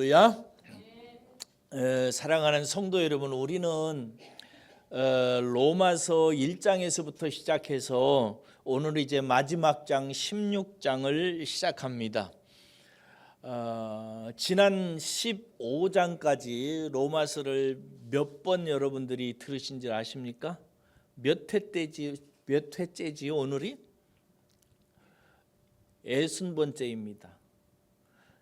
할렐루야. 사랑하는 성도 여러분, 우리는 로마서 1장에서부터 시작해서 오늘 이제 마지막 장 16장을 시작합니다. 지난 15장까지 로마서를 몇 번 여러분들이 들으신 줄 아십니까? 몇 회째지 오늘이? 60번째입니다.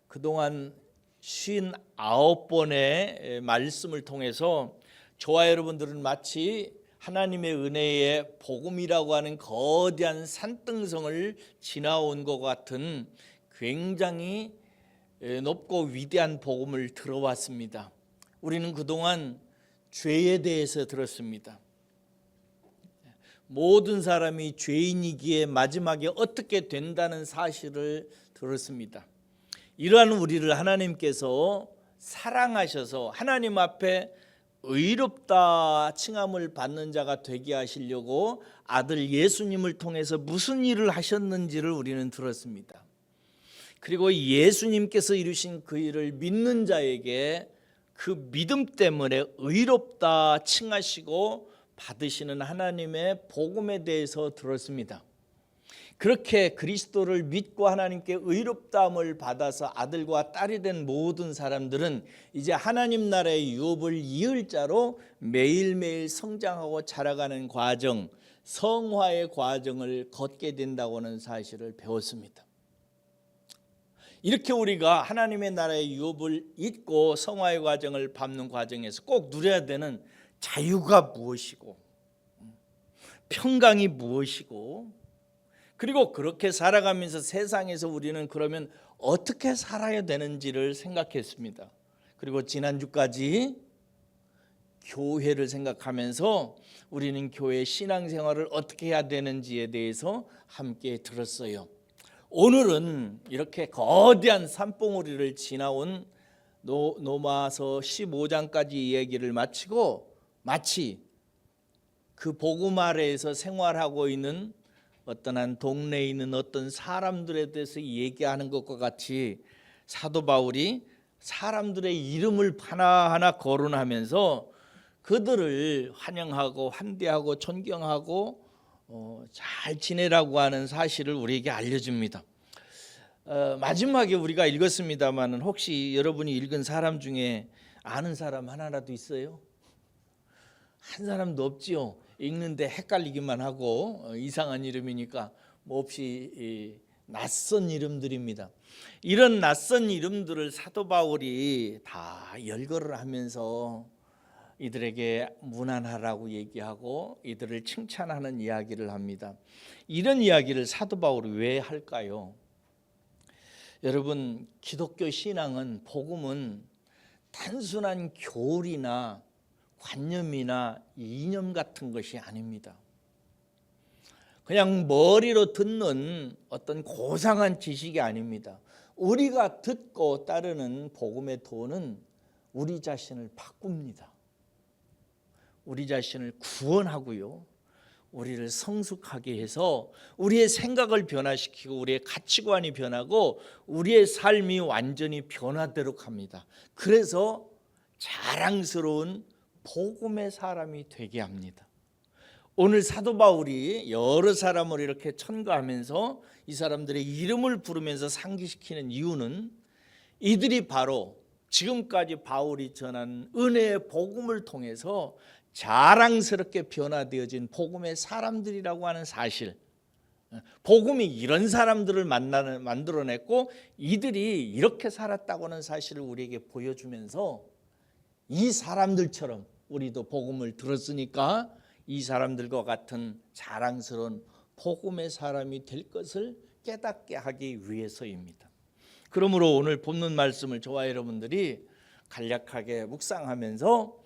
그동안 59번의 말씀을 통해서 저와 여러분들은 마치 하나님의 은혜의 복음이라고 하는 거대한 산등성을 지나온 것 같은 굉장히 높고 위대한 복음을 들어왔습니다. 우리는 그동안 죄에 대해서 들었습니다. 모든 사람이 죄인이기에 마지막에 어떻게 된다는 사실을 들었습니다. 이러한 우리를 하나님께서 사랑하셔서 하나님 앞에 의롭다 칭함을 받는 자가 되게 하시려고 아들 예수님을 통해서 무슨 일을 하셨는지를 우리는 들었습니다. 그리고 예수님께서 이루신 그 일을 믿는 자에게 그 믿음 때문에 의롭다 칭하시고 받으시는 하나님의 복음에 대해서 들었습니다. 그렇게 그리스도를 믿고 하나님께 의롭다함을 받아서 아들과 딸이 된 모든 사람들은 이제 하나님 나라의 유업을 이을 자로 매일매일 성장하고 자라가는 과정, 성화의 과정을 걷게 된다고 하는 사실을 배웠습니다. 이렇게 우리가 하나님의 나라의 유업을 잊고 성화의 과정을 밟는 과정에서 꼭 누려야 되는 자유가 무엇이고 평강이 무엇이고, 그리고 그렇게 살아가면서 세상에서 우리는 그러면 어떻게 살아야 되는지를 생각했습니다. 그리고 지난주까지 교회를 생각하면서 우리는 교회 신앙생활을 어떻게 해야 되는지에 대해서 함께 들었어요. 오늘은 이렇게 거대한 산봉우리를 지나온 로마서 15장까지 이야기를 마치고 마치 그 복음 아래에서 생활하고 있는 어떤 한 동네에 있는 어떤 사람들에 대해서 얘기하는 것과 같이 사도 바울이 사람들의 이름을 하나하나 거론하면서 그들을 환영하고 환대하고 존경하고 잘 지내라고 하는 사실을 우리에게 알려줍니다. 마지막에 우리가 읽었습니다만 혹시 여러분이 읽은 사람 중에 아는 사람 하나라도 있어요? 한 사람도 없지요. 읽는데 헷갈리기만 하고 이상한 이름이니까 몹시 낯선 이름들입니다. 이런 낯선 이름들을 사도 바울이 다 열거를 하면서 이들에게 문안하라고 얘기하고 이들을 칭찬하는 이야기를 합니다. 이런 이야기를 사도 바울이 왜 할까요? 여러분, 기독교 신앙은, 복음은 단순한 교리나 관념이나 이념 같은 것이 아닙니다. 그냥 머리로 듣는 어떤 고상한 지식이 아닙니다. 우리가 듣고 따르는 복음의 도는 우리 자신을 바꿉니다. 우리 자신을 구원하고요, 우리를 성숙하게 해서 우리의 생각을 변화시키고 우리의 가치관이 변하고 우리의 삶이 완전히 변화되도록 합니다. 그래서 자랑스러운 복음의 사람이 되게 합니다. 오늘 사도 바울이 여러 사람을 이렇게 첨가하면서 이 사람들의 이름을 부르면서 상기시키는 이유는 이들이 바로 지금까지 바울이 전한 은혜의 복음을 통해서 자랑스럽게 변화되어진 복음의 사람들이라고 하는 사실, 복음이 이런 사람들을 만들어냈고 이들이 이렇게 살았다고 하는 사실을 우리에게 보여주면서 이 사람들처럼 우리도 복음을 들었으니까 이 사람들과 같은 자랑스러운 복음의 사람이 될 것을 깨닫게 하기 위해서입니다. 그러므로 오늘 본문 말씀을 저와 여러분들이 간략하게 묵상하면서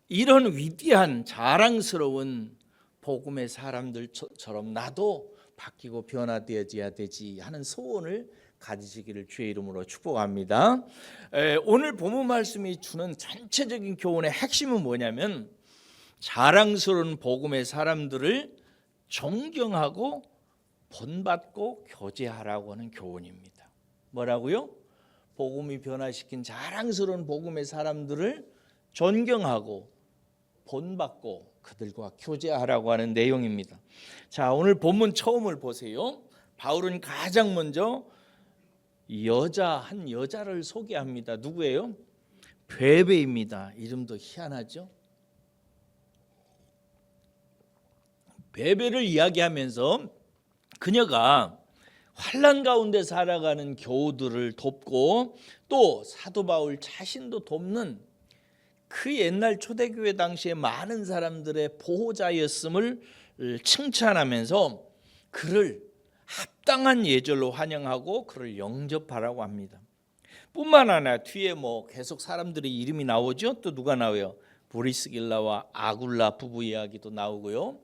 이런 위대한 자랑스러운 복음의 사람들처럼 나도 바뀌고 변화되어져야 되지 하는 소원을 가지시기를 주의 이름으로 축복합니다. 오늘 본문 말씀이 주는 전체적인 교훈의 핵심은 뭐냐면 자랑스러운 복음의 사람들을 존경하고 본받고 교제하라고 하는 교훈입니다. 뭐라고요? 복음이 변화시킨 자랑스러운 복음의 사람들을 존경하고 본받고 그들과 교제하라고 하는 내용입니다. 자, 오늘 본문 처음을 보세요. 바울은 가장 먼저 한 여자를 소개합니다. 누구예요? 베베입니다. 이름도 희한하죠? 베베를 이야기하면서 그녀가 환난 가운데 살아가는 교우들을 돕고 또 사도 바울 자신도 돕는 그 옛날 초대교회 당시에 많은 사람들의 보호자였음을 칭찬하면서 그를 합당한 예절로 환영하고 그를 영접하라고 합니다. 뿐만 아니라 뒤에 계속 사람들의 이름이 나오죠. 또 누가 나와요? 브리스길라와 아굴라 부부 이야기도 나오고요.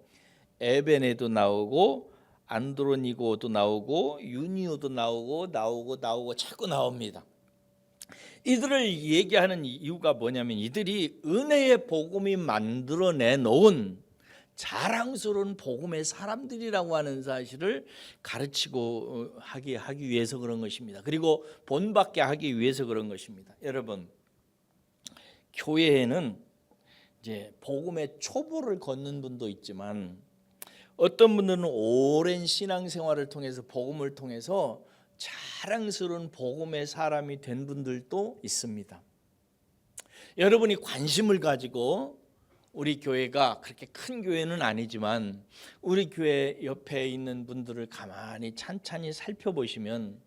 에베네도 나오고 안드로니고도 나오고 유니오도 나오고 자꾸 나옵니다. 이들을 얘기하는 이유가 뭐냐면 이들이 은혜의 복음이 만들어내 놓은 자랑스러운 복음의 사람들이라고 하는 사실을 가르치고 하기 위해서 그런 것입니다. 그리고 본받게 하기 위해서 그런 것입니다. 여러분, 교회에는 이제 복음의 초보를 걷는 분도 있지만 어떤 분들은 오랜 신앙생활을 통해서 복음을 통해서 자랑스러운 복음의 사람이 된 분들도 있습니다. 여러분이 관심을 가지고 우리 교회가 그렇게 큰 교회는 아니지만 우리 교회 옆에 있는 분들을 가만히 찬찬히 살펴보시면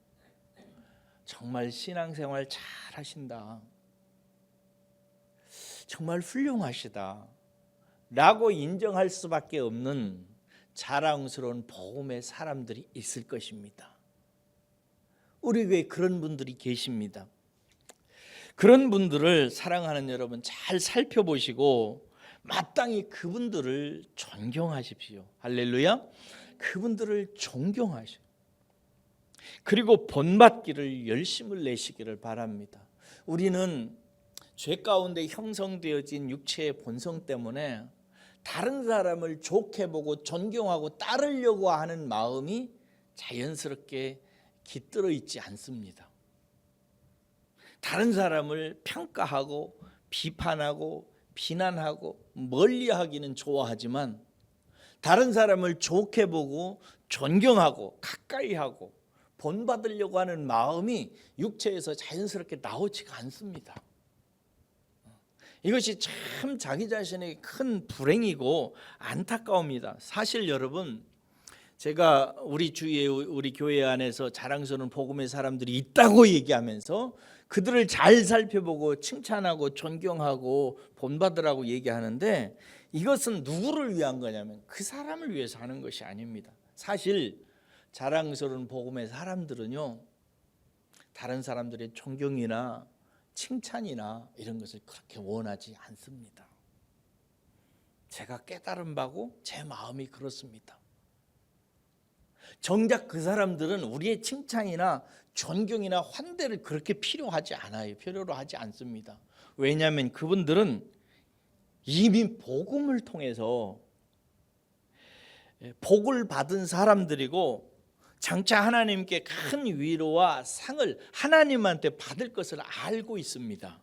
정말 신앙생활 잘 하신다, 정말 훌륭하시다 라고 인정할 수밖에 없는 자랑스러운 복음의 사람들이 있을 것입니다. 우리 교회에 그런 분들이 계십니다. 그런 분들을 사랑하는 여러분 잘 살펴보시고 마땅히 그분들을 존경하십시오. 할렐루야. 그분들을 존경하시오. 그리고 본받기를 열심을 내시기를 바랍니다. 우리는 죄 가운데 형성되어진 육체의 본성 때문에 다른 사람을 좋게 보고 존경하고 따르려고 하는 마음이 자연스럽게 깃들어 있지 않습니다. 다른 사람을 평가하고 비판하고 비난하고 멀리하기는 좋아하지만 다른 사람을 좋게 보고 존경하고 가까이하고 본받으려고 하는 마음이 육체에서 자연스럽게 나오지가 않습니다. 이것이 참 자기 자신의 큰 불행이고 안타까움니다. 사실 여러분, 제가 우리 주위에 우리 교회 안에서 자랑스러운 복음의 사람들이 있다고 얘기하면서 그들을 잘 살펴보고 칭찬하고 존경하고 본받으라고 얘기하는데 이것은 누구를 위한 거냐면 그 사람을 위해서 하는 것이 아닙니다. 사실 자랑스러운 복음의 사람들은요, 다른 사람들의 존경이나 칭찬이나 이런 것을 그렇게 원하지 않습니다. 제가 깨달은 바고 제 마음이 그렇습니다. 정작 그 사람들은 우리의 칭찬이나 존경이나 환대를 그렇게 필요로 하지 않습니다. 왜냐하면 그분들은 이미 복음을 통해서 복을 받은 사람들이고 장차 하나님께 큰 위로와 상을 하나님한테 받을 것을 알고 있습니다.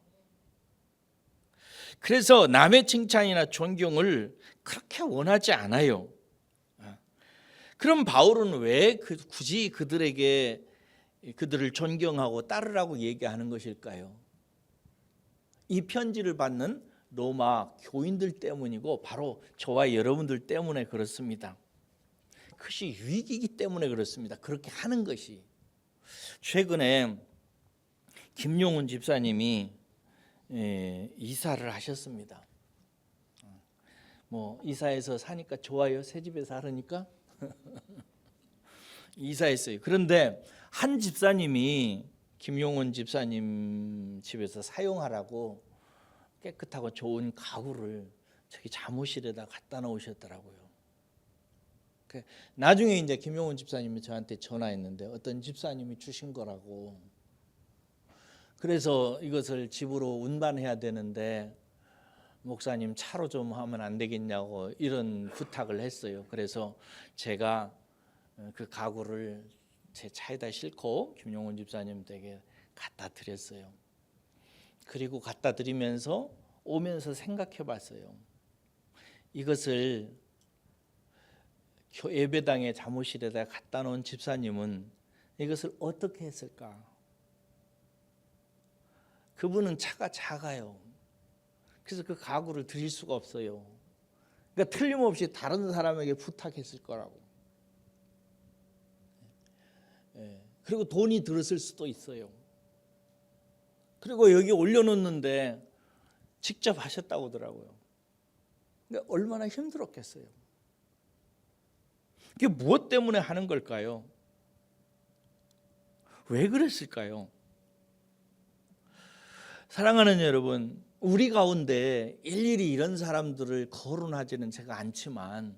그래서 남의 칭찬이나 존경을 그렇게 원하지 않아요. 그럼 바울은 왜 굳이 그들을 존경하고 따르라고 얘기하는 것일까요? 이 편지를 받는 로마 교인들 때문이고 바로 저와 여러분들 때문에 그렇습니다. 그것이 위기이기 때문에 그렇습니다. 그렇게 하는 것이. 최근에 김용훈 집사님이 이사를 하셨습니다. 이사해서 사니까 좋아요? 새 집에 살으니까? 이사했어요. 그런데 한 집사님이 김용훈 집사님 집에서 사용하라고 깨끗하고 좋은 가구를 저기 잠옷실에다 갖다 놓으셨더라고요. 나중에 이제 김용훈 집사님이 저한테 전화했는데 어떤 집사님이 주신 거라고. 그래서 이것을 집으로 운반해야 되는데 목사님 차로 좀 하면 안 되겠냐고 이런 부탁을 했어요. 그래서 제가 그 가구를 제 차에다 싣고 김용훈 집사님 댁에 갖다 드렸어요. 그리고 갖다 드리면서 오면서 생각해 봤어요. 이것을 예배당의 잠옷실에다 갖다 놓은 집사님은 이것을 어떻게 했을까? 그분은 차가 작아요. 그래서 그 가구를 드릴 수가 없어요. 그러니까 틀림없이 다른 사람에게 부탁했을 거라고. 그리고 돈이 들었을 수도 있어요. 그리고 여기 올려놓는데 직접 하셨다고 하더라고요. 그러니까 얼마나 힘들었겠어요. 이게 무엇 때문에 하는 걸까요? 왜 그랬을까요? 사랑하는 여러분, 우리 가운데 일일이 이런 사람들을 거론하지는 제가 않지만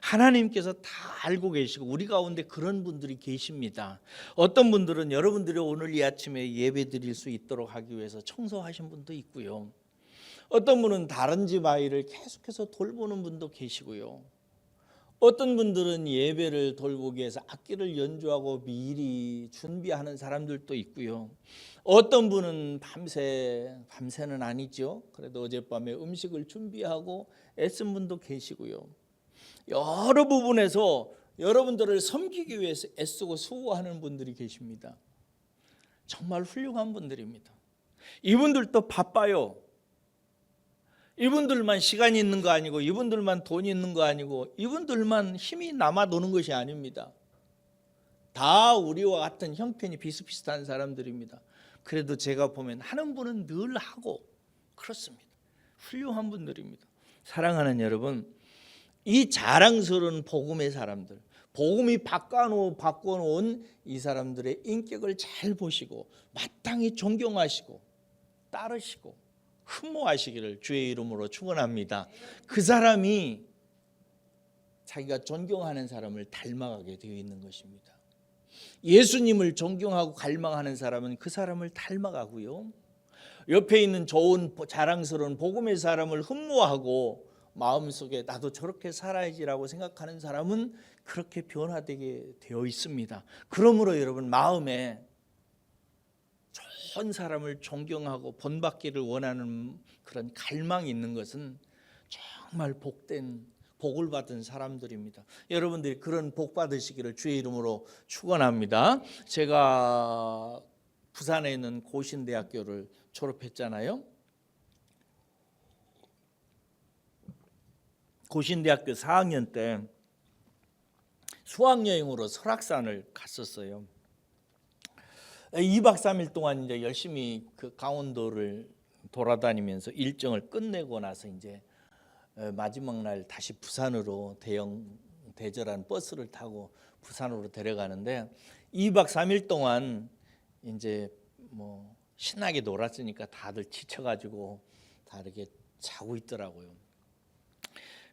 하나님께서 다 알고 계시고 우리 가운데 그런 분들이 계십니다. 어떤 분들은 여러분들이 오늘 이 아침에 예배 드릴 수 있도록 하기 위해서 청소하신 분도 있고요. 어떤 분은 다른 집 아이를 계속해서 돌보는 분도 계시고요. 어떤 분들은 예배를 돌보기 위해서 악기를 연주하고 미리 준비하는 사람들도 있고요. 어떤 분은 밤새는 아니죠. 그래도 어젯밤에 음식을 준비하고 애쓴 분도 계시고요. 여러 부분에서 여러분들을 섬기기 위해서 애쓰고 수고하는 분들이 계십니다. 정말 훌륭한 분들입니다. 이분들도 바빠요. 이분들만 시간이 있는 거 아니고 이분들만 돈이 있는 거 아니고 이분들만 힘이 남아 도는 것이 아닙니다. 다 우리와 같은 형편이 비슷비슷한 사람들입니다. 그래도 제가 보면 하는 분은 늘 하고 그렇습니다. 훌륭한 분들입니다. 사랑하는 여러분, 이 자랑스러운 복음의 사람들, 복음이 바꿔놓은 이 사람들의 인격을 잘 보시고 마땅히 존경하시고 따르시고 흠모하시기를 주의 이름으로 축원합니다. 그 사람이 자기가 존경하는 사람을 닮아가게 되어 있는 것입니다. 예수님을 존경하고 갈망하는 사람은 그 사람을 닮아가고요. 옆에 있는 좋은 자랑스러운 복음의 사람을 흠모하고 마음속에 나도 저렇게 살아야지라고 생각하는 사람은 그렇게 변화되게 되어 있습니다. 그러므로 여러분 마음에 좋은 사람을 존경하고 본받기를 원하는 그런 갈망이 있는 것은 정말 복을 받은 사람들입니다. 여러분들이 그런 복 받으시기를 주의 이름으로 축원합니다. 제가 부산에 있는 고신대학교를 졸업했잖아요. 고신대학교 4학년 때 수학여행으로 설악산을 갔었어요. 2박 3일 동안 이제 열심히 그 강원도를 돌아다니면서 일정을 끝내고 나서 이제 마지막 날 다시 부산으로 대절한 버스를 타고 부산으로 데려가는데 2박 3일 동안 이제 뭐 신나게 놀았으니까 다들 지쳐가지고 다 이렇게 자고 있더라고요.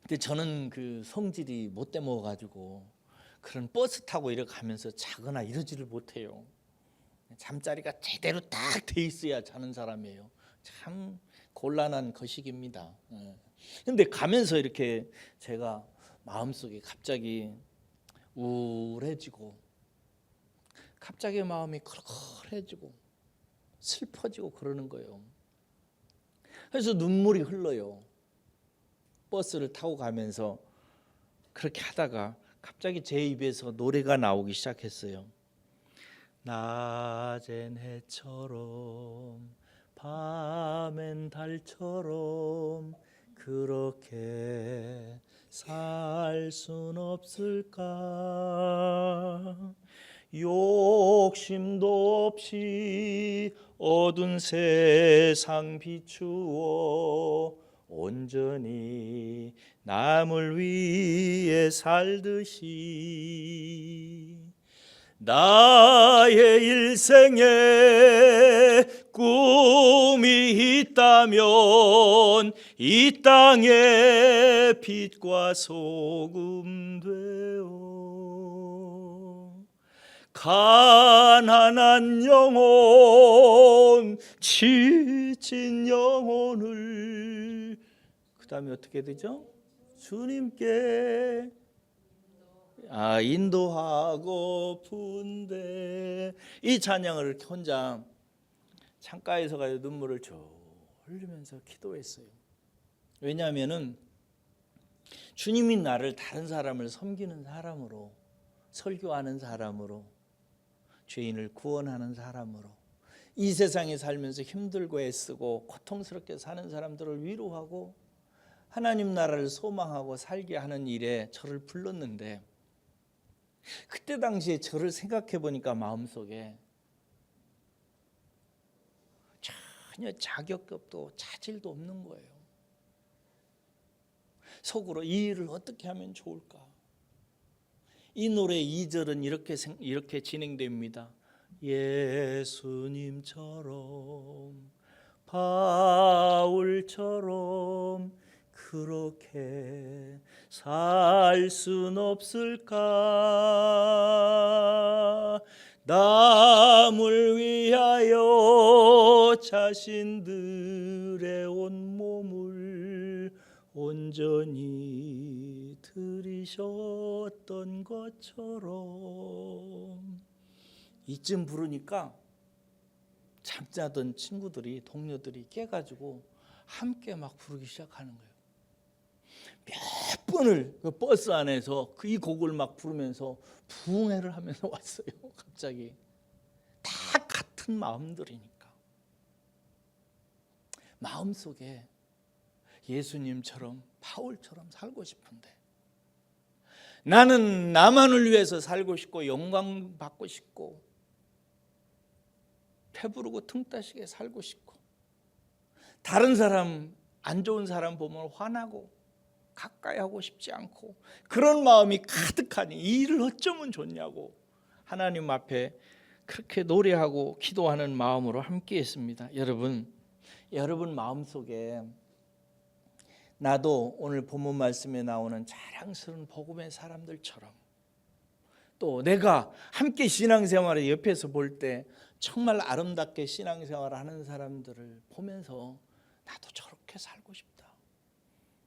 근데 저는 그 성질이 못돼 먹어가지고 그런 버스 타고 이렇게 가면서 자거나 이러지를 못해요. 잠자리가 제대로 딱 돼 있어야 자는 사람이에요. 참 곤란한 거식입니다. 근데 가면서 이렇게 제가 마음속에 갑자기 우울해지고 갑자기 마음이 컬컬해지고 슬퍼지고 그러는 거예요. 그래서 눈물이 흘러요. 버스를 타고 가면서 그렇게 하다가 갑자기 제 입에서 노래가 나오기 시작했어요. 낮엔 해처럼 밤엔 달처럼 그렇게 살 순 없을까. 욕심도 없이 어두운 세상 비추어 온전히 남을 위해 살듯이 나의 일생에 꿈이 있다면 이 땅의 빛과 소금 되어 가난한 영혼 지친 영혼을 그 다음에 어떻게 되죠? 주님께 인도하고픈데 이 찬양을 이렇게 혼자 창가에서 가서 눈물을 흘리면서 기도했어요. 왜냐하면은 주님이 나를 다른 사람을 섬기는 사람으로, 설교하는 사람으로, 죄인을 구원하는 사람으로, 이 세상에 살면서 힘들고 애쓰고 고통스럽게 사는 사람들을 위로하고 하나님 나라를 소망하고 살게 하는 일에 저를 불렀는데, 그때 당시에 저를 생각해 보니까 마음속에 전혀 자격도 차질도 없는 거예요. 속으로 이 일을 어떻게 하면 좋을까? 이 노래 2절은 이렇게 진행됩니다. 예수님처럼 바울처럼 그렇게 살 순 없을까? 남을 위하여 자신들의 온 몸을 온전히 들이셨던 것처럼. 이쯤 부르니까 잠자던 친구들이, 동료들이 깨가지고 함께 막 부르기 시작하는 거예요. 몇 번을 그 버스 안에서 이 곡을 막 부르면서 부흥회를 하면서 왔어요. 갑자기 다 같은 마음들이니까. 마음속에 예수님처럼 바울처럼 살고 싶은데, 나는 나만을 위해서 살고 싶고 영광 받고 싶고 배부르고 등 따시게 살고 싶고, 다른 사람, 안 좋은 사람 보면 화나고 가까이 하고 싶지 않고, 그런 마음이 가득하니 이 일을 어쩌면 좋냐고 하나님 앞에 그렇게 노래하고 기도하는 마음으로 함께 했습니다. 여러분 마음속에 나도 오늘 본문 말씀에 나오는 자랑스러운 복음의 사람들처럼, 또 내가 함께 신앙생활을 옆에서 볼 때 정말 아름답게 신앙생활을 하는 사람들을 보면서 나도 저렇게 살고 싶다,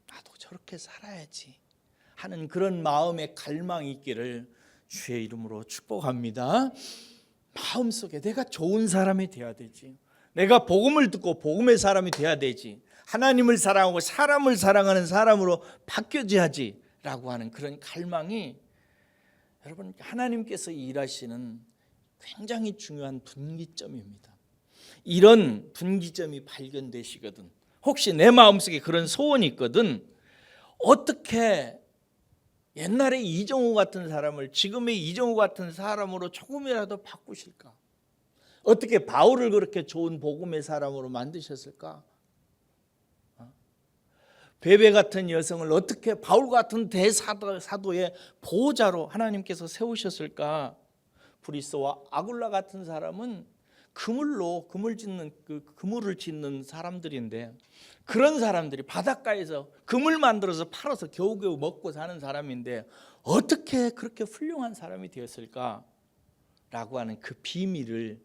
나도 저렇게 살아야지 하는 그런 마음의 갈망이 있기를 주의 이름으로 축복합니다. 마음속에 내가 좋은 사람이 되어야 되지, 내가 복음을 듣고 복음의 사람이 되어야 되지, 하나님을 사랑하고 사람을 사랑하는 사람으로 바뀌어야지 라고 하는 그런 갈망이, 여러분 하나님께서 일하시는 굉장히 중요한 분기점입니다. 이런 분기점이 발견되시거든, 혹시 내 마음속에 그런 소원이 있거든, 어떻게 옛날에 이정우 같은 사람을 지금의 이정우 같은 사람으로 조금이라도 바꾸실까? 어떻게 바울을 그렇게 좋은 복음의 사람으로 만드셨을까? 베베 같은 여성을 어떻게 바울 같은 대사도의 보호자로 하나님께서 세우셨을까? 브리스와 아굴라 같은 사람은 그물을 짓는 사람들인데, 그런 사람들이 바닷가에서 그물 만들어서 팔아서 겨우겨우 먹고 사는 사람인데 어떻게 그렇게 훌륭한 사람이 되었을까? 라고 하는 그 비결을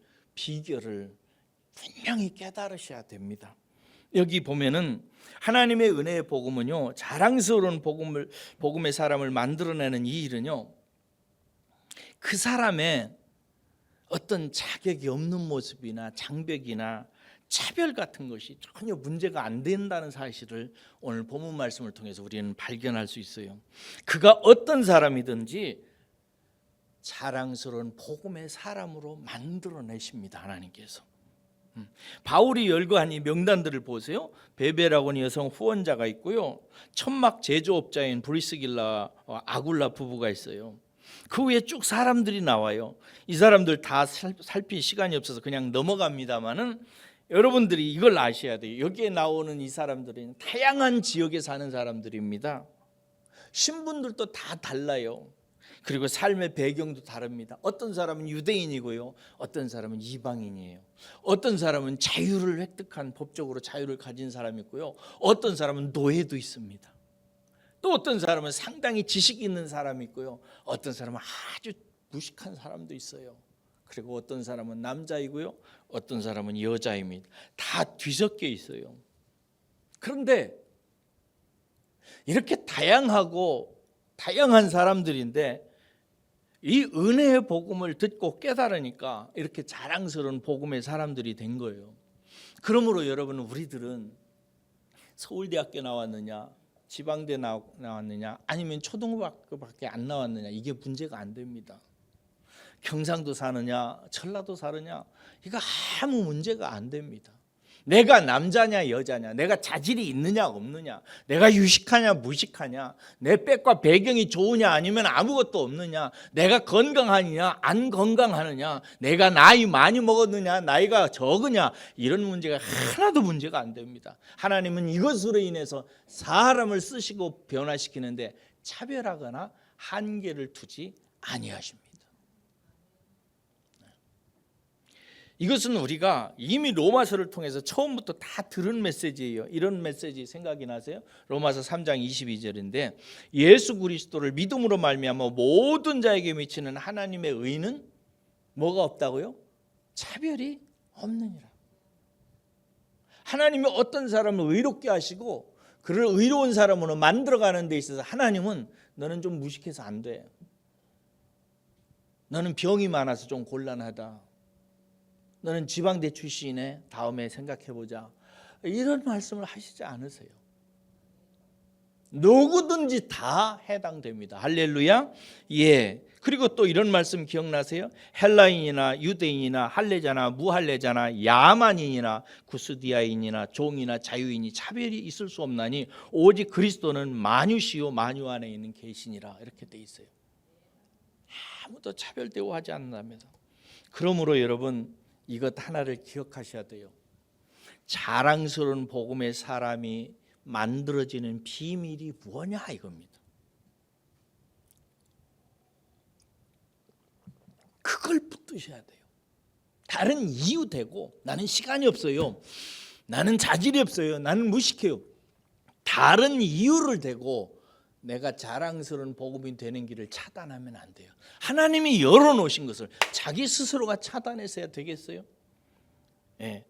분명히 깨달으셔야 됩니다. 여기 보면은 하나님의 은혜의 복음은요, 자랑스러운 복음의 사람을 만들어내는 이 일은요, 그 사람의 어떤 자격이 없는 모습이나 장벽이나 차별 같은 것이 전혀 문제가 안 된다는 사실을 오늘 본문 말씀을 통해서 우리는 발견할 수 있어요. 그가 어떤 사람이든지 자랑스러운 복음의 사람으로 만들어내십니다, 하나님께서. 바울이 열거한 이 명단들을 보세요. 베베라고 하는 여성 후원자가 있고요, 천막 제조업자인 브리스길라 아굴라 부부가 있어요. 그 위에 쭉 사람들이 나와요. 이 사람들 다 살필 시간이 없어서 그냥 넘어갑니다마는 여러분들이 이걸 아셔야 돼요. 여기에 나오는 이 사람들은 다양한 지역에 사는 사람들입니다. 신분들도 다 달라요. 그리고 삶의 배경도 다릅니다. 어떤 사람은 유대인이고요, 어떤 사람은 이방인이에요. 어떤 사람은 자유를 획득한, 법적으로 자유를 가진 사람이 있고요, 어떤 사람은 노예도 있습니다. 또 어떤 사람은 상당히 지식이 있는 사람이 있고요, 어떤 사람은 아주 무식한 사람도 있어요. 그리고 어떤 사람은 남자이고요, 어떤 사람은 여자입니다. 다 뒤섞여 있어요. 그런데 이렇게 다양한 사람들인데 이 은혜의 복음을 듣고 깨달으니까 이렇게 자랑스러운 복음의 사람들이 된 거예요. 그러므로 여러분, 우리들은 서울대학교 나왔느냐, 지방대 나왔느냐, 아니면 초등학교밖에 안 나왔느냐, 이게 문제가 안 됩니다. 경상도 사느냐, 전라도 사느냐, 이거 아무 문제가 안 됩니다. 내가 남자냐 여자냐, 내가 자질이 있느냐 없느냐, 내가 유식하냐 무식하냐, 내 백과 배경이 좋으냐 아니면 아무것도 없느냐, 내가 건강하느냐 안 건강하느냐, 내가 나이 많이 먹었느냐 나이가 적으냐, 이런 문제가 하나도 문제가 안 됩니다. 하나님은 이것으로 인해서 사람을 쓰시고 변화시키는데 차별하거나 한계를 두지 아니하십니다. 이것은 우리가 이미 로마서를 통해서 처음부터 다 들은 메시지예요. 이런 메시지 생각이 나세요? 로마서 3장 22절인데 예수 그리스도를 믿음으로 말미암아 모든 자에게 미치는 하나님의 의는 뭐가 없다고요? 차별이 없느니라. 하나님이 어떤 사람을 의롭게 하시고 그를 의로운 사람으로 만들어가는 데 있어서 하나님은 너는 좀 무식해서 안 돼, 너는 병이 많아서 좀 곤란하다, 너는 지방대 출신이네, 다음에 생각해보자, 이런 말씀을 하시지 않으세요. 누구든지 다 해당됩니다. 할렐루야. 예. 그리고 또 이런 말씀 기억나세요? 헬라인이나 유대인이나 할례자나 무할례자나 야만인이나 구스디아인이나 종이나 자유인이 차별이 있을 수 없나니 오직 그리스도는 만유시요 만유 안에 있는 계시니라, 이렇게 돼 있어요. 아무도 차별 대우하지 않는답니다. 그러므로 여러분, 이것 하나를 기억하셔야 돼요. 자랑스러운 복음의 사람이 만들어지는 비밀이 뭐냐 이겁니다. 그걸 붙드셔야 돼요. 다른 이유 대고 나는 시간이 없어요, 나는 자질이 없어요, 나는 무식해요, 다른 이유를 대고 내가 자랑스러운 복음이 되는 길을 차단하면 안 돼요. 하나님이 열어놓으신 것을 자기 스스로가 차단해서야 되겠어요? 예.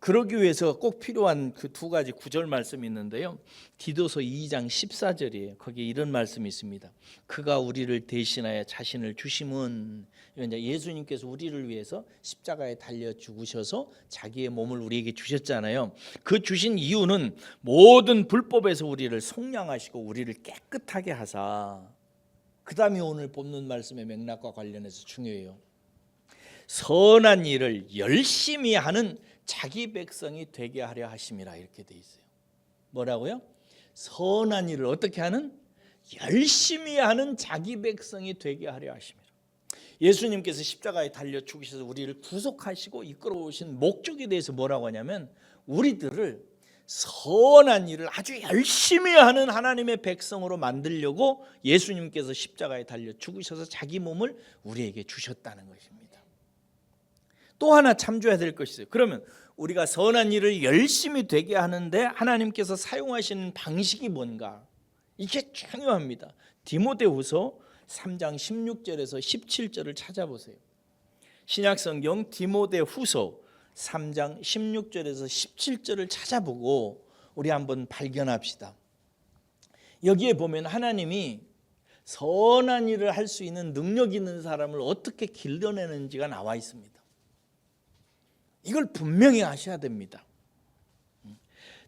그러기 위해서 꼭 필요한 그 두 가지 구절 말씀이 있는데요. 디도서 2장 14절이에요. 거기에 이런 말씀이 있습니다. 그가 우리를 대신하여 자신을 주심은, 이제 예수님께서 우리를 위해서 십자가에 달려 죽으셔서 자기의 몸을 우리에게 주셨잖아요. 그 주신 이유는 모든 불법에서 우리를 속량하시고 우리를 깨끗하게 하사, 그 다음에 오늘 본문 말씀의 맥락과 관련해서 중요해요. 선한 일을 열심히 하는 자기 백성이 되게 하려 하심이라, 이렇게 돼 있어요. 뭐라고요? 선한 일을 어떻게 하는? 열심히 하는 자기 백성이 되게 하려 하심이라. 예수님께서 십자가에 달려 죽으셔서 우리를 구속하시고 이끌어오신 목적에 대해서 뭐라고 하냐면, 우리들을 선한 일을 아주 열심히 하는 하나님의 백성으로 만들려고 예수님께서 십자가에 달려 죽으셔서 자기 몸을 우리에게 주셨다는 것입니다. 또 하나 참조해야 될 것이 있어요. 그러면 우리가 선한 일을 열심히 되게 하는데 하나님께서 사용하시는 방식이 뭔가, 이게 중요합니다. 디모데후서 3장 16절에서 17절을 찾아보세요. 신약성경 디모데후서 3장 16절에서 17절을 찾아보고 우리 한번 발견합시다. 여기에 보면 하나님이 선한 일을 할 수 있는 능력 있는 사람을 어떻게 길러내는지가 나와 있습니다. 이걸 분명히 아셔야 됩니다.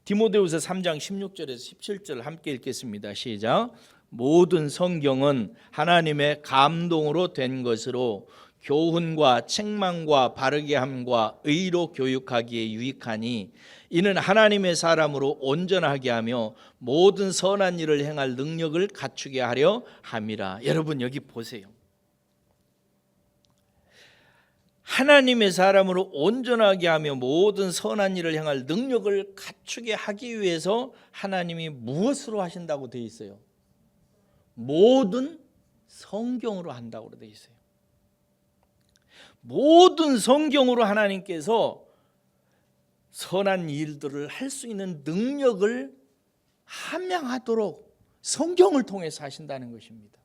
디모데후서 3장 16절에서 17절 함께 읽겠습니다. 시작. 모든 성경은 하나님의 감동으로 된 것으로 교훈과 책망과 바르게 함과 의로 교육하기에 유익하니 이는 하나님의 사람으로 온전하게 하며 모든 선한 일을 행할 능력을 갖추게 하려 함이라. 여러분 여기 보세요. 하나님의 사람으로 온전하게 하며 모든 선한 일을 행할 능력을 갖추게 하기 위해서 하나님이 무엇으로 하신다고 되어 있어요? 모든 성경으로 한다고 되어 있어요. 모든 성경으로 하나님께서 선한 일들을 할 수 있는 능력을 함양하도록 성경을 통해서 하신다는 것입니다.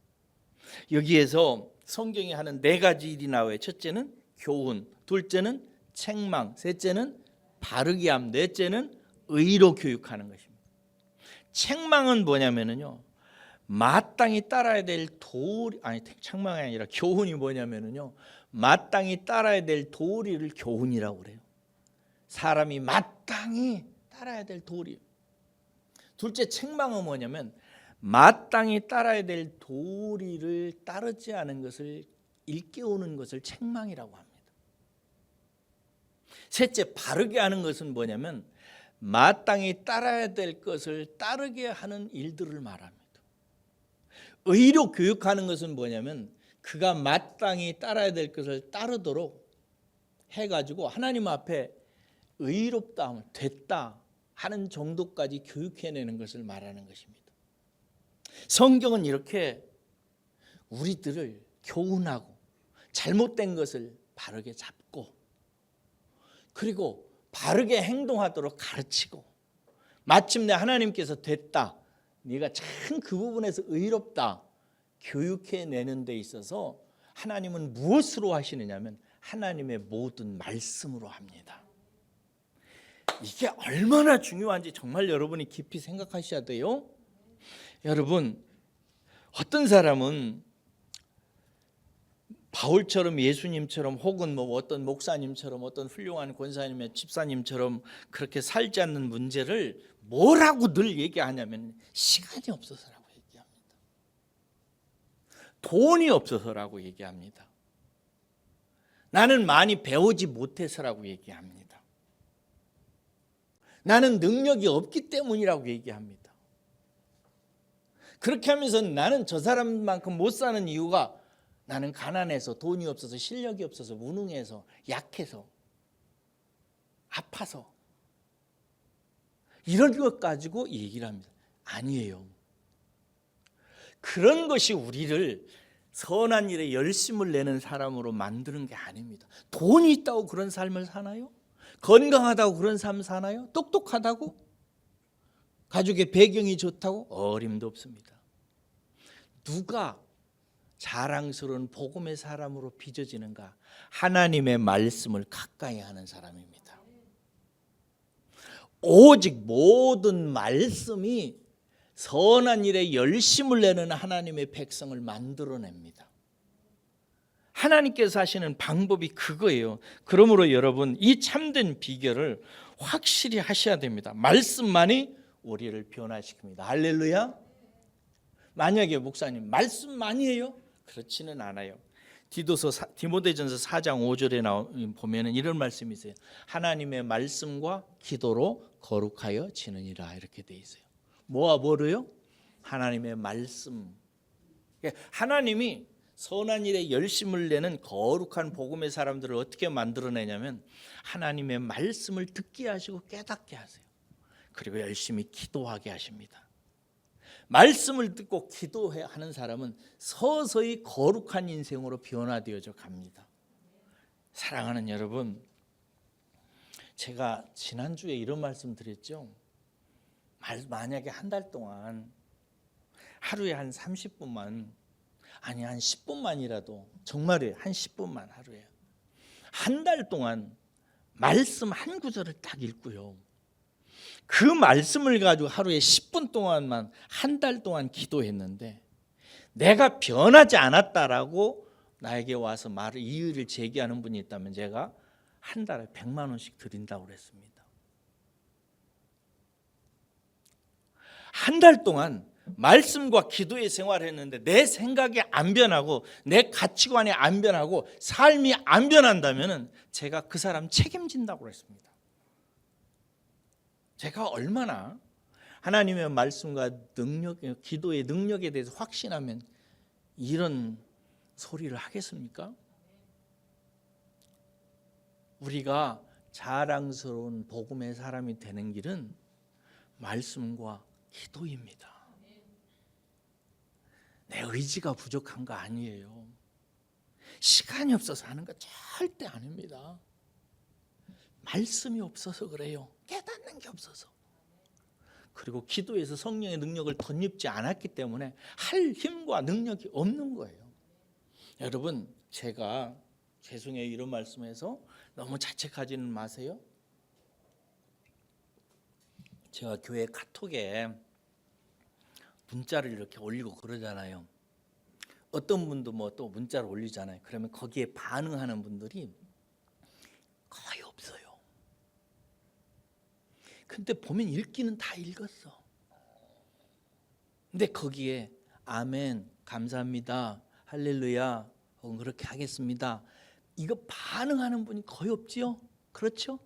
여기에서 성경이 하는 네 가지 일이 나와요. 첫째는 교훈, 둘째는 책망, 셋째는 바르게 함, 넷째는 의로 교육하는 것입니다. 책망은 뭐냐면요, 마땅히 따라야 될 책망이 아니라 교훈이 뭐냐면요, 마땅히 따라야 될 도리를 교훈이라고 그래요. 사람이 마땅히 따라야 될 도리. 둘째, 책망은 뭐냐면 마땅히 따라야 될 도리를 따르지 않은 것을 일깨우는 것을 책망이라고 합니다. 셋째, 바르게 하는 것은 뭐냐면 마땅히 따라야 될 것을 따르게 하는 일들을 말합니다. 의로 교육하는 것은 뭐냐면 그가 마땅히 따라야 될 것을 따르도록 해가지고 하나님 앞에 의롭다, 됐다 하는 정도까지 교육해내는 것을 말하는 것입니다. 성경은 이렇게 우리들을 교훈하고 잘못된 것을 바르게 잡고 그리고 바르게 행동하도록 가르치고 마침내 하나님께서 됐다, 네가 참 그 부분에서 의롭다 교육해내는 데 있어서 하나님은 무엇으로 하시느냐면 하나님의 모든 말씀으로 합니다. 이게 얼마나 중요한지 정말 여러분이 깊이 생각하셔야 돼요. 여러분, 어떤 사람은 바울처럼 예수님처럼 혹은 어떤 목사님처럼 어떤 훌륭한 권사님의 집사님처럼 그렇게 살지 않는 문제를 뭐라고 늘 얘기하냐면 시간이 없어서라고 얘기합니다. 돈이 없어서라고 얘기합니다. 나는 많이 배우지 못해서라고 얘기합니다. 나는 능력이 없기 때문이라고 얘기합니다. 그렇게 하면서 나는 저 사람만큼 못 사는 이유가 나는 가난해서, 돈이 없어서, 실력이 없어서, 무능해서, 약해서, 아파서 이런 것 가지고 얘기를 합니다. 아니에요. 그런 것이 우리를 선한 일에 열심을 내는 사람으로 만드는 게 아닙니다. 돈이 있다고 그런 삶을 사나요? 건강하다고 그런 삶 사나요? 똑똑하다고? 가족의 배경이 좋다고? 어림도 없습니다. 누가 자랑스러운 복음의 사람으로 빚어지는가? 하나님의 말씀을 가까이 하는 사람입니다. 오직 모든 말씀이 선한 일에 열심을 내는 하나님의 백성을 만들어냅니다. 하나님께서 하시는 방법이 그거예요. 그러므로 여러분, 이 참된 비결을 확실히 하셔야 됩니다. 말씀만이 우리를 변화시킵니다. 할렐루야. 만약에 목사님 말씀 많이 해요? 그렇지는 않아요. 디모데전서 4장 5절에 보면은 이런 말씀이 있어요. 하나님의 말씀과 기도로 거룩하여 지느니라, 이렇게 돼 있어요. 뭐와 뭐로요? 하나님의 말씀. 하나님이 선한 일에 열심을 내는 거룩한 복음의 사람들을 어떻게 만들어내냐면 하나님의 말씀을 듣게 하시고 깨닫게 하세요. 그리고 열심히 기도하게 하십니다. 말씀을 듣고 기도하는 사람은 서서히 거룩한 인생으로 변화되어져 갑니다. 사랑하는 여러분, 제가 지난주에 이런 말씀 드렸죠. 만약에 한 달 동안 하루에 한 30분만, 아니 한 10분만이라도, 정말이에요, 한 10분만 하루에 한 달 동안 말씀 한 구절을 딱 읽고요, 그 말씀을 가지고 하루에 10분 동안만 한 달 동안 기도했는데 내가 변하지 않았다라고 나에게 와서 이의를 제기하는 분이 있다면 제가 한 달에 100만 원씩 드린다고 그랬습니다. 한 달 동안 말씀과 기도의 생활을 했는데 내 생각이 안 변하고 내 가치관이 안 변하고 삶이 안 변한다면 제가 그 사람 책임진다고 그랬습니다. 제가 얼마나 하나님의 말씀과 능력, 기도의 능력에 대해서 확신하면 이런 소리를 하겠습니까? 우리가 자랑스러운 복음의 사람이 되는 길은 말씀과 기도입니다. 내 의지가 부족한 거 아니에요. 시간이 없어서 하는 거 절대 아닙니다. 말씀이 없어서 그래요. 깨닫는 게 없어서. 그리고 기도에서 성령의 능력을 덧입지 않았기 때문에 할 힘과 능력이 없는 거예요. 여러분, 제가 죄송해요, 이런 말씀에서 너무 자책하지는 마세요. 제가 교회 카톡에 문자를 이렇게 올리고 그러잖아요. 어떤 분도 뭐 또 문자를 올리잖아요. 그러면 거기에 반응하는 분들이 거의 없어요. 근데 보면 읽기는 다 읽었어. 근데 거기에 아멘, 감사합니다, 할렐루야, 그렇게 하겠습니다, 이거 반응하는 분이 거의 없지요. 그렇죠?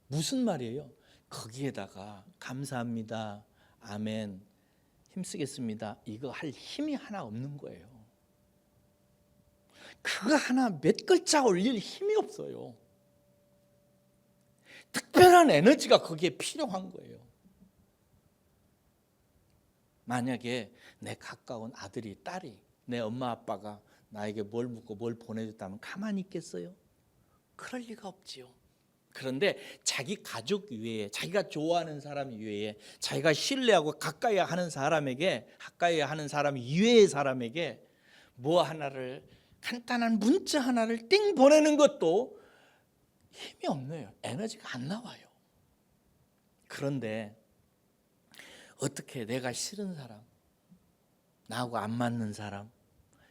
무슨 말이에요? 거기에다가 감사합니다, 아멘, 힘쓰겠습니다, 이거 할 힘이 하나 없는 거예요. 그거 하나 몇 글자 올릴 힘이 없어요. 특별한 에너지가 거기에 필요한 거예요. 만약에 내 가까운 아들이, 딸이, 내 엄마 아빠가 나에게 뭘 묻고 뭘 보내줬다면 가만히 있겠어요? 그럴 리가 없지요. 그런데 자기 가족 외에, 자기가 좋아하는 사람 외에, 자기가 신뢰하고 가까이 하는 사람에게, 가까이 하는 사람 이외의 사람에게 뭐 하나를, 간단한 문자 하나를 띵 보내는 것도 힘이 없네요. 에너지가 안 나와요. 그런데 어떻게 내가 싫은 사람, 나하고 안 맞는 사람,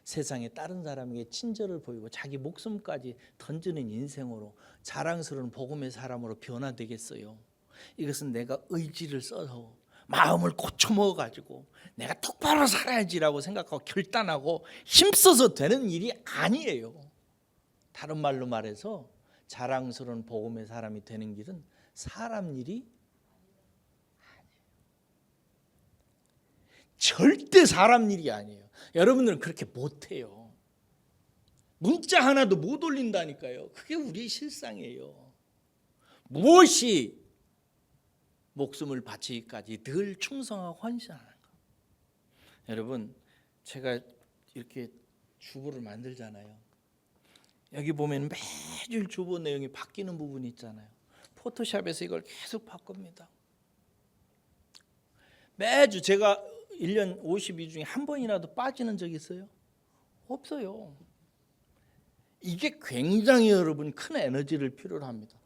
세상에 다른 사람에게 친절을 보이고 자기 목숨까지 던지는 인생으로 자랑스러운 복음의 사람으로 변화되겠어요? 이것은 내가 의지를 써서 마음을 고쳐먹어 가지고 내가 똑바로 살아야지라고 생각하고 결단하고 힘써서 되는 일이 아니에요. 다른 말로 말해서 자랑스러운 복음의 사람이 되는 길은 사람 일이 절대 사람 일이 아니에요. 여러분들은 그렇게 못해요. 문자 하나도 못 올린다니까요. 그게 우리의 실상이에요. 무엇이 목숨을 바치기까지 늘 충성하고 헌신하는 거. 여러분, 제가 이렇게 주보를 만들잖아요. 여기 보면 매주 주보 내용이 바뀌는 부분이 있잖아요. 포토샵에서 이걸 계속 바꿉니다. 매주 제가 1년 52 중에 한 번이라도 빠지는 적이 있어요? 없어요. 이게 굉장히 여러분 큰 에너지를 필요로 합니다.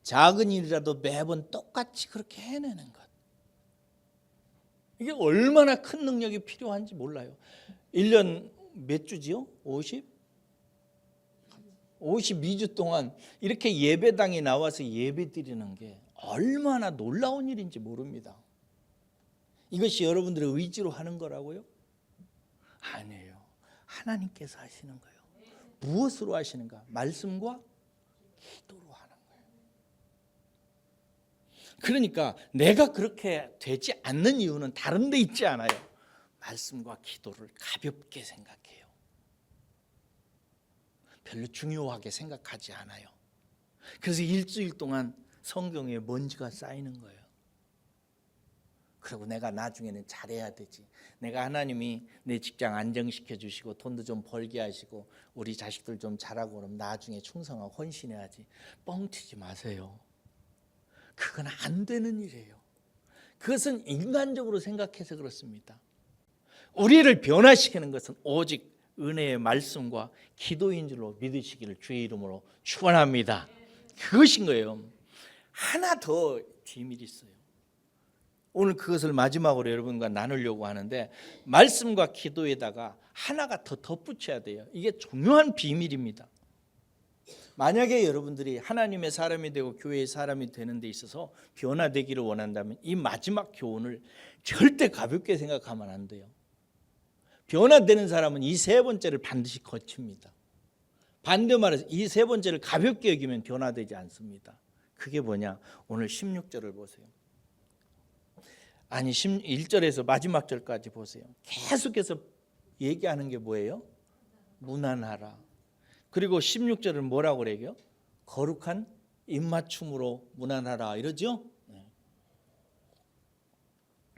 작은 일이라도 매번 똑같이 그렇게 해내는 것. 이게 얼마나 큰 능력이 필요한지 몰라요. 1년 몇 주지요? 52주 동안 이렇게 예배당에 나와서 예배 드리는 게 얼마나 놀라운 일인지 모릅니다. 이것이 여러분들의 의지로 하는 거라고요? 아니에요. 하나님께서 하시는 거예요. 무엇으로 하시는가? 말씀과 기도로 하는 거예요. 그러니까 내가 그렇게 되지 않는 이유는 다른 데 있지 않아요. 말씀과 기도를 가볍게 생각해요. 별로 중요하게 생각하지 않아요. 그래서 일주일 동안 성경에 먼지가 쌓이는 거예요. 그리고 내가 나중에는 잘해야 되지. 내가 하나님이 내 직장 안정시켜 주시고 돈도 좀 벌게 하시고 우리 자식들 좀 잘하고 그러면 나중에 충성하고 헌신해야지. 뻥치지 마세요. 그건 안 되는 일이에요. 그것은 인간적으로 생각해서 그렇습니다. 우리를 변화시키는 것은 오직 은혜의 말씀과 기도인 줄로 믿으시기를 주의 이름으로 축원합니다. 그것인 거예요. 하나 더 비밀이 있어요. 오늘 그것을 마지막으로 여러분과 나누려고 하는데, 말씀과 기도에다가 하나가 더 덧붙여야 돼요. 이게 중요한 비밀입니다. 만약에 여러분들이 하나님의 사람이 되고 교회의 사람이 되는 데 있어서 변화되기를 원한다면 이 마지막 교훈을 절대 가볍게 생각하면 안 돼요. 변화되는 사람은 이 세 번째를 반드시 거칩니다. 반대 말해서 이 세 번째를 가볍게 여기면 변화되지 않습니다. 그게 뭐냐? 오늘 16절을 보세요. 아니 1절에서 마지막 절까지 보세요. 계속해서 얘기하는 게 뭐예요? 무난하라. 그리고 16절은 뭐라고 그래요? 거룩한 입맞춤으로 무난하라 이러죠? 네.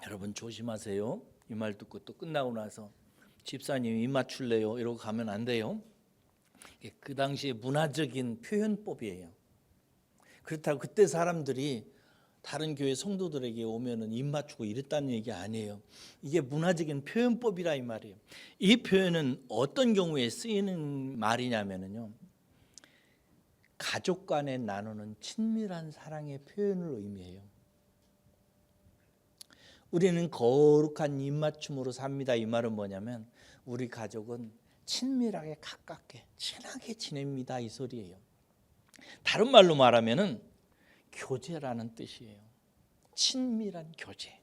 여러분 조심하세요. 이 말 듣고 또 끝나고 나서 집사님 입 맞출래요? 이러고 가면 안 돼요. 그 당시에 문화적인 표현법이에요. 그렇다고 그때 사람들이 다른 교회 성도들에게 오면은 입 맞추고 이랬다는 얘기 아니에요. 이게 문화적인 표현법이라 이 말이에요. 이 표현은 어떤 경우에 쓰이는 말이냐면요, 가족 간에 나누는 친밀한 사랑의 표현을 의미해요. 우리는 거룩한 입맞춤으로 삽니다. 이 말은 뭐냐면 우리 가족은 친밀하게 가깝게 친하게 지냅니다, 이 소리예요. 다른 말로 말하면은 교제라는 뜻이에요. 친밀한 교제.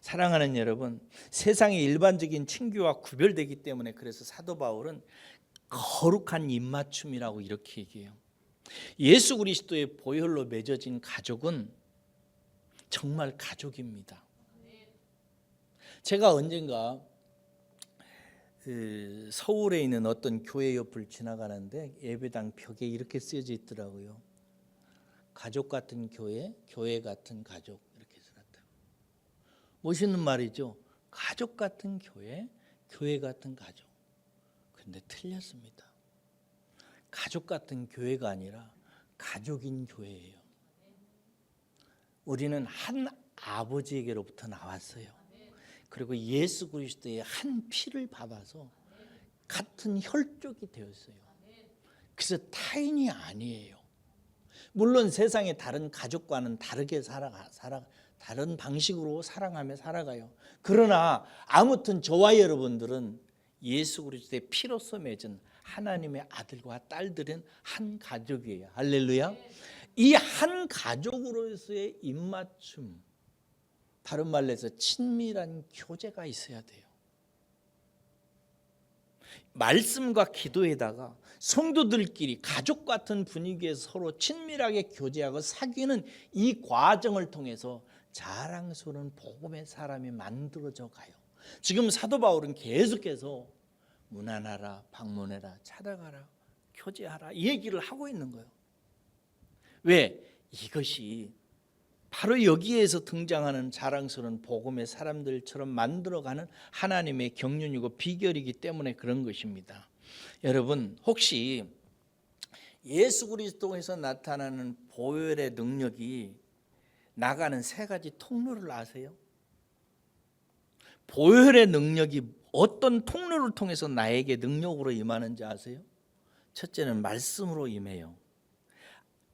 사랑하는 여러분, 세상의 일반적인 친교와 구별되기 때문에 그래서 사도 바울은 거룩한 입맞춤이라고 이렇게 얘기해요. 예수 그리스도의 보혈로 맺어진 가족은 정말 가족입니다. 제가 언젠가 서울에 있는 어떤 교회 옆을 지나가는데 예배당 벽에 이렇게 쓰여져 있더라고요. 가족 같은 교회, 교회 같은 가족, 이렇게 써놨다. 멋있는 말이죠. 가족 같은 교회, 교회 같은 가족. 근데 틀렸습니다. 가족 같은 교회가 아니라 가족인 교회예요. 우리는 한 아버지에게로부터 나왔어요. 그리고 예수 그리스도의 한 피를 받아서 같은 혈족이 되었어요. 그래서 타인이 아니에요. 물론 세상의 다른 가족과는 다르게 다른 방식으로 사랑하며 살아가요. 그러나 아무튼 저와 여러분들은 예수 그리스도의 피로서 맺은 하나님의 아들과 딸들은 한 가족이에요. 할렐루야. 이 한 가족으로서의 입맞춤, 다른 말로 해서 친밀한 교제가 있어야 돼요. 말씀과 기도에다가 성도들끼리 가족 같은 분위기에서 서로 친밀하게 교제하고 사귀는 이 과정을 통해서 자랑스러운 복음의 사람이 만들어져 가요. 지금 사도 바울은 계속해서 문안하라, 방문해라, 찾아가라, 교제하라 이 얘기를 하고 있는 거예요. 왜? 이것이 바로 여기에서 등장하는 자랑스러운 복음의 사람들처럼 만들어가는 하나님의 경륜이고 비결이기 때문에 그런 것입니다. 여러분, 혹시 예수 그리스도에서 나타나는 보혈의 능력이 나가는 세 가지 통로를 아세요? 보혈의 능력이 어떤 통로를 통해서 나에게 능력으로 임하는지 아세요? 첫째는 말씀으로 임해요.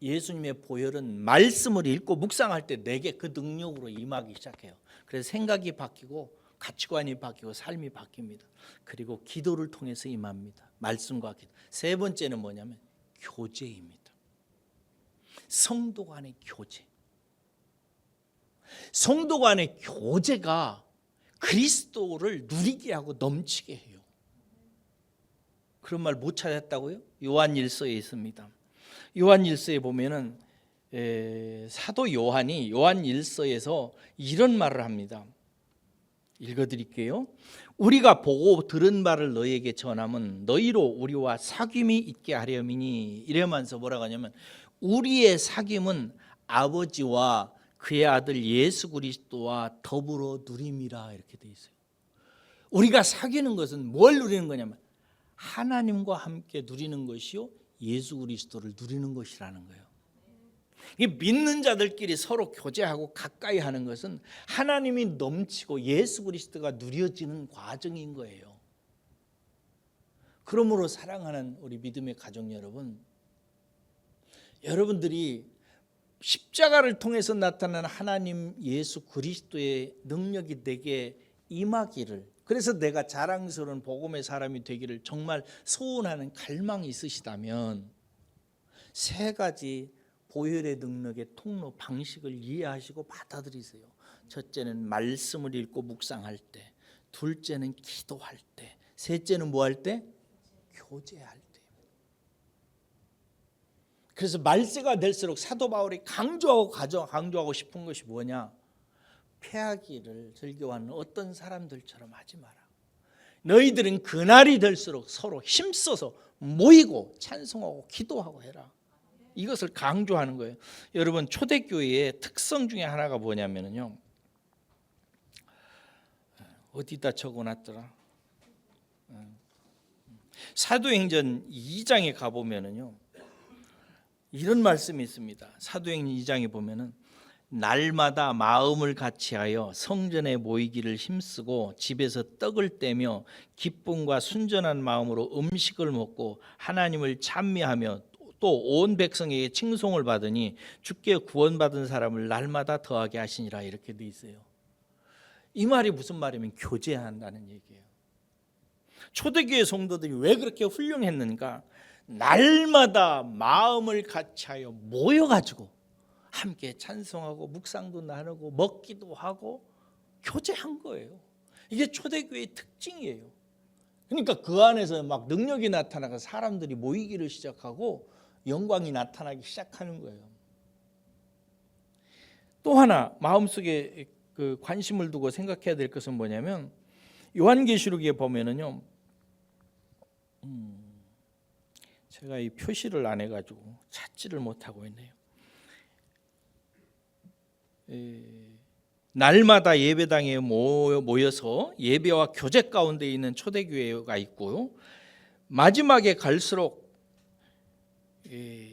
예수님의 보혈은 말씀을 읽고 묵상할 때 내게 그 능력으로 임하기 시작해요. 그래서 생각이 바뀌고 가치관이 바뀌고 삶이 바뀝니다. 그리고 기도를 통해서 임합니다. 말씀과 기도. 세 번째는 뭐냐면 교제입니다. 성도 간의 교제. 성도 간의 교제가 그리스도를 누리게 하고 넘치게 해요. 그런 말 못 찾았다고요? 요한일서에 있습니다. 요한일서에 보면은 사도 요한이 요한일서에서 이런 말을 합니다. 읽어드릴게요. 우리가 보고 들은 바를 너희에게 전함은 너희로 우리와 사귐이 있게 하려미니, 이러면서 뭐라고 하냐면 우리의 사귐은 아버지와 그의 아들 예수 그리스도와 더불어 누림이라 이렇게 돼 있어요. 우리가 사귀는 것은 뭘 누리는 거냐면 하나님과 함께 누리는 것이요 예수 그리스도를 누리는 것이라는 거예요. 이 믿는 자들끼리 서로 교제하고 가까이 하는 것은 하나님이 넘치고 예수 그리스도가 누려지는 과정인 거예요. 그러므로 사랑하는 우리 믿음의 가족 여러분, 여러분들이 십자가를 통해서 나타난 하나님 예수 그리스도의 능력이 내게 임하기를, 그래서 내가 자랑스러운 복음의 사람이 되기를 정말 소원하는 갈망이 있으시다면 세 가지 보혈의 능력의 통로 방식을 이해하시고 받아들이세요. 첫째는 말씀을 읽고 묵상할 때, 둘째는 기도할 때, 셋째는 뭐 할 때? 교제할 때. 그래서 말세가 될수록 사도 바울이 강조하고 싶은 것이 뭐냐? 패하기를 즐겨하는 어떤 사람들처럼 하지 마라. 너희들은 그날이 될수록 서로 힘써서 모이고 찬송하고 기도하고 해라. 이것을 강조하는 거예요. 여러분, 초대교회의 특성 중에 하나가 뭐냐면요, 어디다 적어놨더라? 사도행전 2장에 가보면은요 이런 말씀이 있습니다. 사도행전 2장에 보면은 날마다 마음을 같이하여 성전에 모이기를 힘쓰고 집에서 떡을 떼며 기쁨과 순전한 마음으로 음식을 먹고 하나님을 찬미하며 또 온 백성에게 칭송을 받으니 주께 구원받은 사람을 날마다 더하게 하시니라 이렇게 돼 있어요. 이 말이 무슨 말이면 교제한다는 얘기예요. 초대교회 성도들이 왜 그렇게 훌륭했는가? 날마다 마음을 같이하여 모여가지고 함께 찬송하고 묵상도 나누고 먹기도 하고 교제한 거예요. 이게 초대교회의 특징이에요. 그러니까 그 안에서 막 능력이 나타나고 사람들이 모이기를 시작하고 영광이 나타나기 시작하는 거예요. 또 하나 마음속에 그 관심을 두고 생각해야 될 것은 뭐냐면 요한계시록에 보면은요, 제가 이 표시를 안 해가지고 찾지를 못하고 있네요. 날마다 예배당에 모여서 예배와 교제 가운데 있는 초대교회가 있고요. 마지막에 갈수록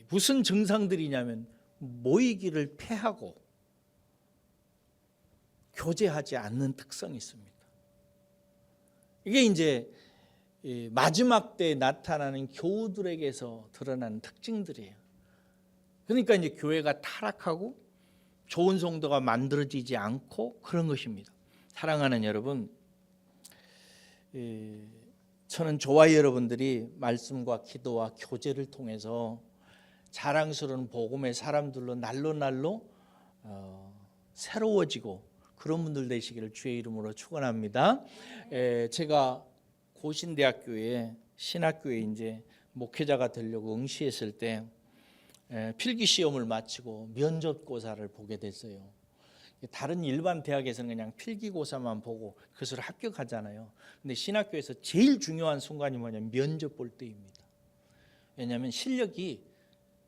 무슨 증상들이냐면 모이기를 패하고 교제하지 않는 특성이 있습니다. 이게 이제 마지막 때에 나타나는 교우들에게서 드러나는 특징들이에요. 그러니까 이제 교회가 타락하고 좋은 성도가 만들어지지 않고 그런 것입니다. 사랑하는 여러분, 저는 저와 여러분들이 말씀과 기도와 교제를 통해서 자랑스러운 복음의 사람들로 날로 새로워지고 그런 분들 되시기를 주의 이름으로 축원합니다. 제가 고신대학교에 신학교에 이제 목회자가 되려고 응시했을 때 필기 시험을 마치고 면접고사를 보게 됐어요. 다른 일반 대학에서는 그냥 필기고사만 보고 그것을 합격하잖아요. 근데 신학교에서 제일 중요한 순간이 뭐냐면 면접 볼 때입니다. 왜냐하면 실력이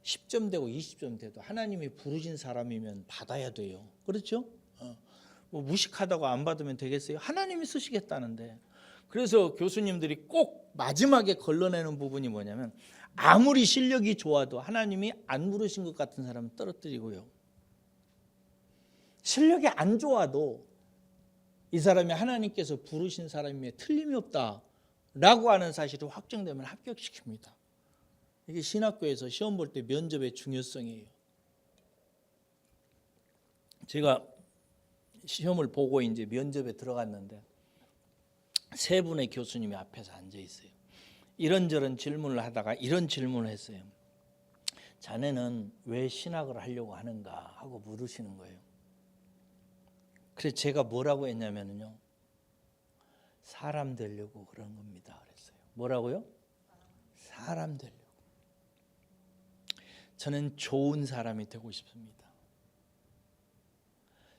10점 되고 20점 돼도 하나님이 부르신 사람이면 받아야 돼요. 그렇죠? 뭐 무식하다고 안 받으면 되겠어요? 하나님이 쓰시겠다는데. 그래서 교수님들이 꼭 마지막에 걸러내는 부분이 뭐냐면 아무리 실력이 좋아도 하나님이 안 부르신 것 같은 사람은 떨어뜨리고요. 실력이 안 좋아도 이 사람이 하나님께서 부르신 사람임에 틀림이 없다라고 하는 사실이 확정되면 합격시킵니다. 이게 신학교에서 시험 볼 때 면접의 중요성이에요. 제가 시험을 보고 이제 면접에 들어갔는데 세 분의 교수님이 앞에서 앉아 있어요. 이런저런 질문을 하다가 이런 질문을 했어요. 자네는 왜 신학을 하려고 하는가 하고 물으시는 거예요. 그래서 제가 뭐라고 했냐면요, 사람 되려고 그런 겁니다 그랬어요. 뭐라고요? 사람 되려고. 저는 좋은 사람이 되고 싶습니다.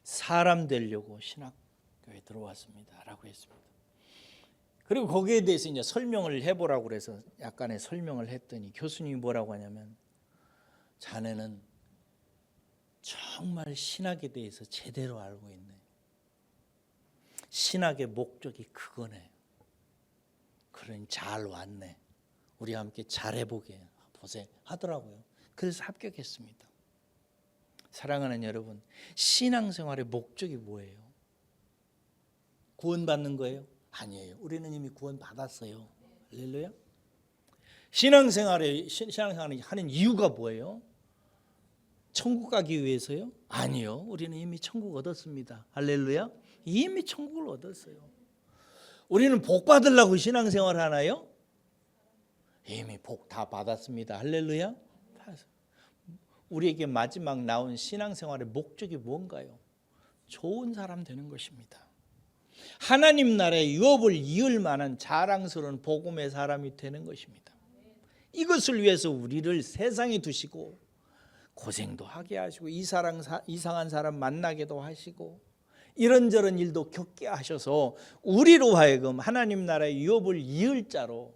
사람 되려고 신학교에 들어왔습니다 라고 했습니다. 그리고 거기에 대해서 이제 설명을 해보라고 그래서 약간의 설명을 했더니 교수님이 뭐라고 하냐면, 자네는 정말 신학에 대해서 제대로 알고 있네. 신학의 목적이 그거네. 그러니 잘 왔네. 우리 함께 잘해보게 보세 하더라고요. 그래서 합격했습니다. 사랑하는 여러분, 신앙생활의 목적이 뭐예요? 구원받는 거예요? 아니에요. 우리는 이미 구원받았어요. 할렐루야. 신앙생활을 하는 이유가 뭐예요? 천국 가기 위해서요? 아니요. 우리는 이미 천국 얻었습니다. 할렐루야. 이미 천국을 얻었어요. 우리는 복 받으려고 신앙생활 하나요? 이미 복 다 받았습니다. 할렐루야. 우리에게 마지막 나온 신앙생활의 목적이 뭔가요? 좋은 사람 되는 것입니다. 하나님 나라의 유업을 이을 만한 자랑스러운 복음의 사람이 되는 것입니다. 이것을 위해서 우리를 세상에 두시고 고생도 하게 하시고 이상한 사람 만나게도 하시고 이런저런 일도 겪게 하셔서 우리로 하여금 하나님 나라의 유업을 이을 자로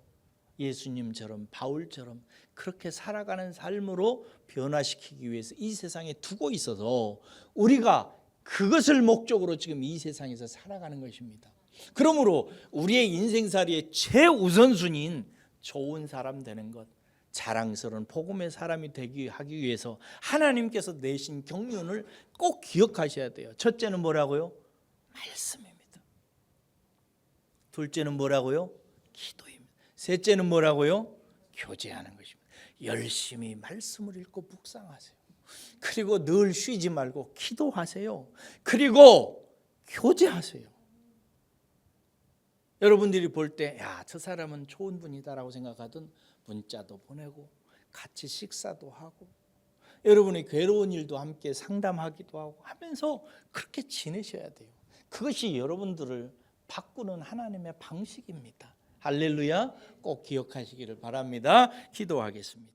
예수님처럼 바울처럼 그렇게 살아가는 삶으로 변화시키기 위해서 이 세상에 두고 있어서 우리가 그것을 목적으로 지금 이 세상에서 살아가는 것입니다. 그러므로 우리의 인생살이의 최우선순위인 좋은 사람 되는 것, 자랑스러운 복음의 사람이 하기 위해서 하나님께서 내신 경륜을 꼭 기억하셔야 돼요. 첫째는 뭐라고요? 말씀입니다. 둘째는 뭐라고요? 기도입니다. 셋째는 뭐라고요? 교제하는 것입니다. 열심히 말씀을 읽고 묵상하세요. 그리고 늘 쉬지 말고 기도하세요. 그리고 교제하세요. 여러분들이 볼 때 야, 저 사람은 좋은 분이다라고 생각하던 문자도 보내고 같이 식사도 하고 여러분의 괴로운 일도 함께 상담하기도 하고 하면서 그렇게 지내셔야 돼요. 그것이 여러분들을 바꾸는 하나님의 방식입니다. 할렐루야. 꼭 기억하시기를 바랍니다. 기도하겠습니다.